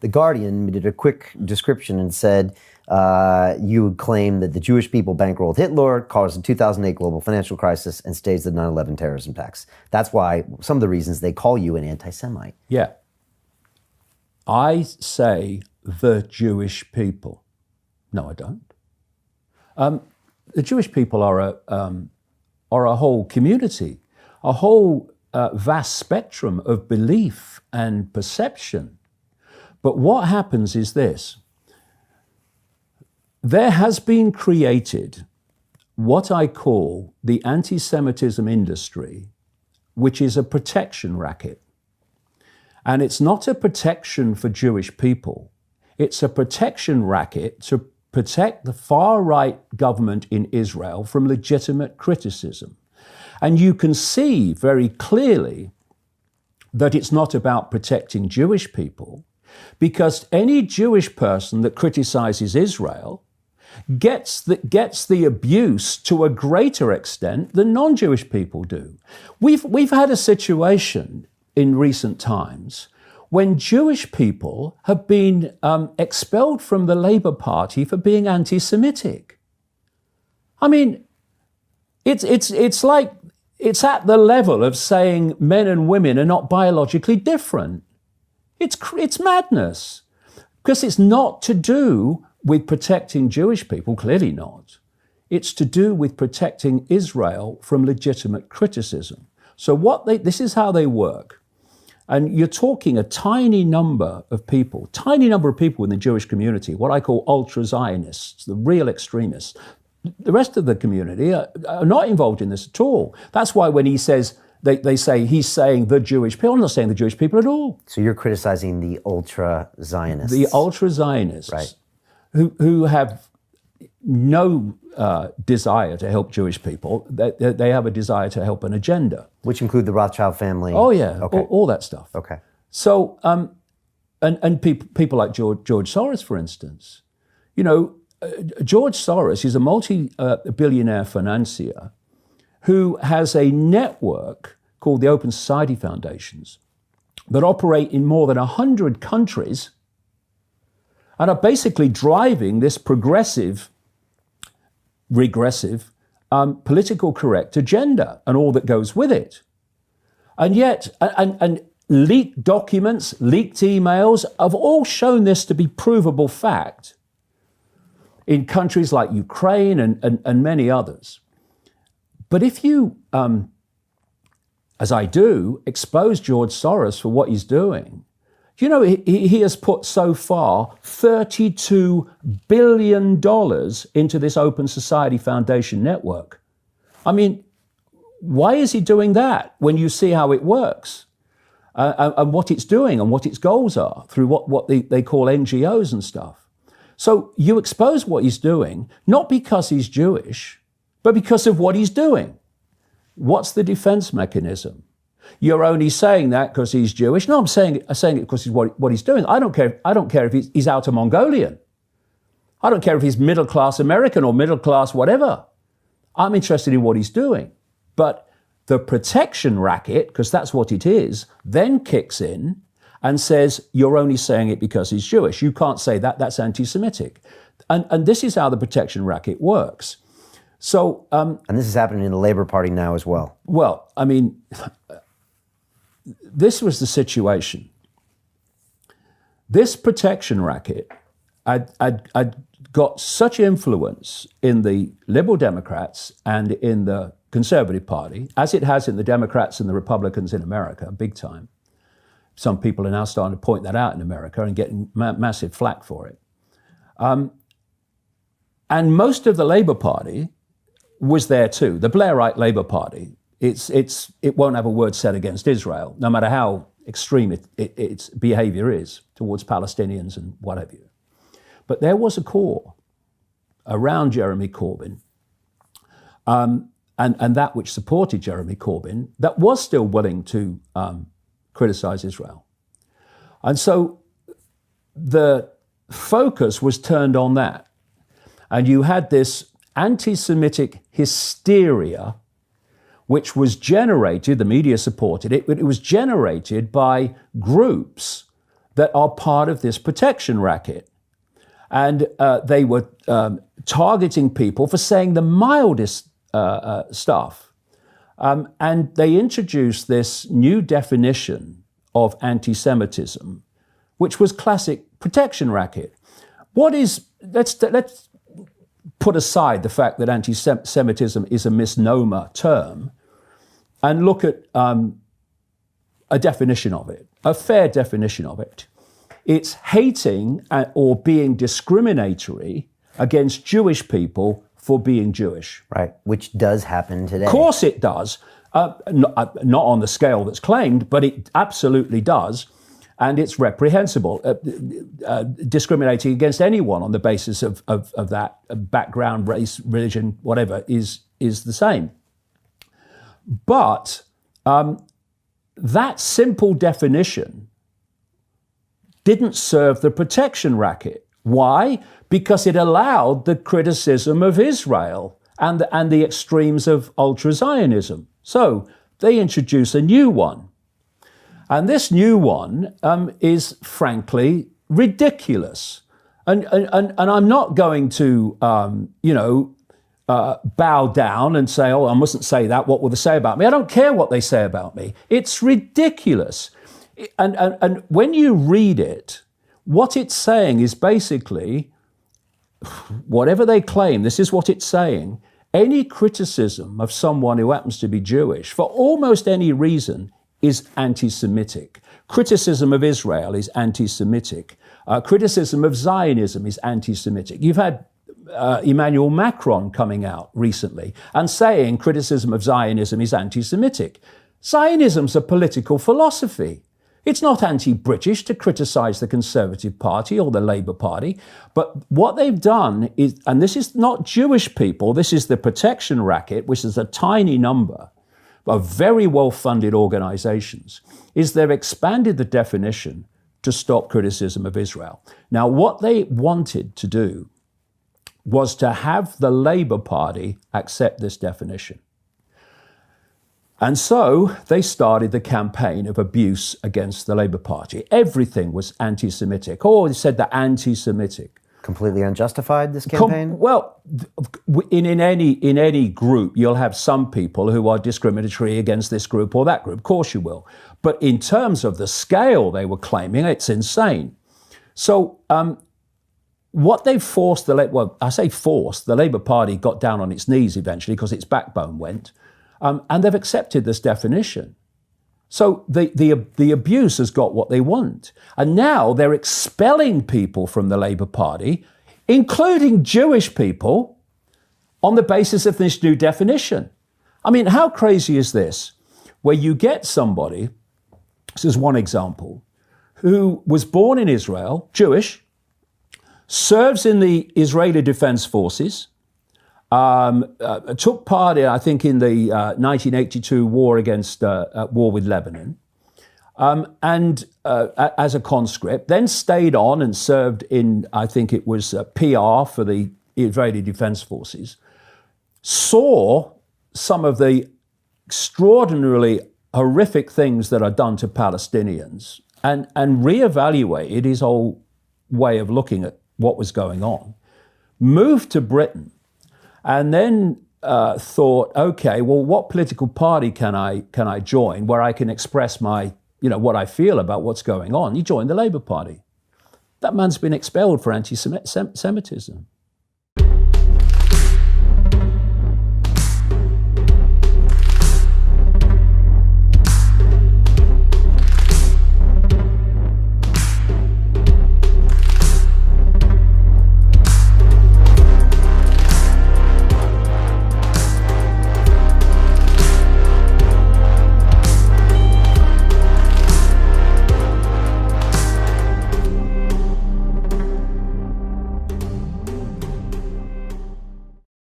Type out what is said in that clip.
The Guardian did a quick description and said, you would claim that the Jewish people bankrolled Hitler, caused the 2008 global financial crisis, and staged the 9/11 terrorism attacks. That's why, some of the reasons they call you an anti-Semite. Yeah. I say the Jewish people. No, I don't. The Jewish people are a whole community, a whole vast spectrum of belief and perception. But what happens is this. There has been created what I call the anti-Semitism industry, which is a protection racket. And it's not a protection for Jewish people. It's a protection racket to protect the far-right government in Israel from legitimate criticism. And you can see very clearly that it's not about protecting Jewish people, because any Jewish person that criticizes Israel gets the abuse to a greater extent than non-Jewish people do. We've had a situation in recent times when Jewish people have been expelled from the Labour Party for being anti-Semitic. I mean, it's like it's at the level of saying men and women are not biologically different. It's madness, because it's not to do with protecting Jewish people, clearly not. It's to do with protecting Israel from legitimate criticism. So this is how they work. And you're talking a tiny number of people in the Jewish community, what I call ultra-Zionists, the real extremists. The rest of the community are not involved in this at all. That's why when he says, they say he's saying the Jewish people, I'm not saying the Jewish people at all. So you're criticizing the ultra-Zionists. The ultra-Zionists. Right. Who have no desire to help Jewish people. They have a desire to help an agenda. Which include the Rothschild family. Oh, yeah, okay. all that stuff. Okay. So, and people like George Soros, for instance. You know, George Soros is a multi-billionaire financier who has a network called the Open Society Foundations that operate in more than 100 countries and are basically driving this regressive, political correct agenda and all that goes with it. And yet, and leaked documents, leaked emails have all shown this to be provable fact in countries like Ukraine and many others. But if you, as I do, expose George Soros for what he's doing, you know, he has put so far $32 billion into this Open Society Foundation network. I mean, why is he doing that when you see how it works and what it's doing and what its goals are through what they call NGOs and stuff? So you expose what he's doing, not because he's Jewish, but because of what he's doing. What's the defense mechanism? You're only saying that because he's Jewish. No, I'm saying it because he's what he's doing. I don't care if he's out of Mongolian. I don't care if he's middle-class American or middle-class whatever. I'm interested in what he's doing. But the protection racket, because that's what it is, then kicks in and says, you're only saying it because he's Jewish. You can't say that, that's anti-Semitic. And this is how the protection racket works. So, and this is happening in the Labour Party now as well. Well, I mean, this was the situation. This protection racket had got such influence in the Liberal Democrats and in the Conservative Party, as it has in the Democrats and the Republicans in America, big time. Some people are now starting to point that out in America and getting massive flack for it. And most of the Labour Party was there too. The Blairite Labour Party, it won't have a word said against Israel, no matter how extreme its behavior is towards Palestinians and what have you. But there was a core around Jeremy Corbyn, and that which supported Jeremy Corbyn, that was still willing to criticize Israel. And so the focus was turned on that. And you had this anti-Semitic hysteria, which was generated, the media supported it, but it was generated by groups that are part of this protection racket. And they were targeting people for saying the mildest stuff. And they introduced this new definition of anti-Semitism, which was classic protection racket. Let's put aside the fact that anti-Semitism is a misnomer term and look at a definition of it, a fair definition of it. It's hating or being discriminatory against Jewish people for being Jewish. Right, which does happen today. Of course it does. Not on the scale that's claimed, but it absolutely does. And it's reprehensible. Discriminating against anyone on the basis of that background, race, religion, whatever, is the same. But that simple definition didn't serve the protection racket. Why? Because it allowed the criticism of Israel and the extremes of ultra-Zionism. So they introduce a new one. And this new one is frankly ridiculous. And I'm not going to, bow down and say, oh, I mustn't say that. What will they say about me? I don't care what they say about me. It's ridiculous. And when you read it, what it's saying is basically, whatever they claim, this is what it's saying. Any criticism of someone who happens to be Jewish, for almost any reason, is anti-Semitic. Criticism of Israel is anti-Semitic. Criticism of Zionism is anti-Semitic. You've had Emmanuel Macron coming out recently and saying criticism of Zionism is anti-Semitic. Zionism's a political philosophy. It's not anti-British to criticize the Conservative Party or the Labour Party. But what they've done is, and this is not Jewish people, this is the protection racket, which is a tiny number of very well-funded organizations, is they've expanded the definition to stop criticism of Israel. Now, what they wanted to do was to have the Labour Party accept this definition. And so they started the campaign of abuse against the Labour Party. Everything was anti-Semitic. Oh, they said they're anti-Semitic. Completely unjustified, this campaign? In any group, you'll have some people who are discriminatory against this group or that group. Of course you will. But in terms of the scale they were claiming, it's insane. So what they forced the Labour Party got down on its knees eventually because its backbone went. And they've accepted this definition. So the abuse has got what they want. And now they're expelling people from the Labour Party, including Jewish people, on the basis of this new definition. I mean, how crazy is this? Where you get somebody, this is one example, who was born in Israel, Jewish, serves in the Israeli Defense Forces, took part, I think, in the 1982 war with Lebanon, and as a conscript, then stayed on and served in, I think it was PR for the Israeli Defense Forces, saw some of the extraordinarily horrific things that are done to Palestinians, and reevaluated his whole way of looking at what was going on, moved to Britain, and then thought, okay, well, what political party can I join where I can express my, what I feel about what's going on? He joined the Labour Party. That man's been expelled for anti-Semitism.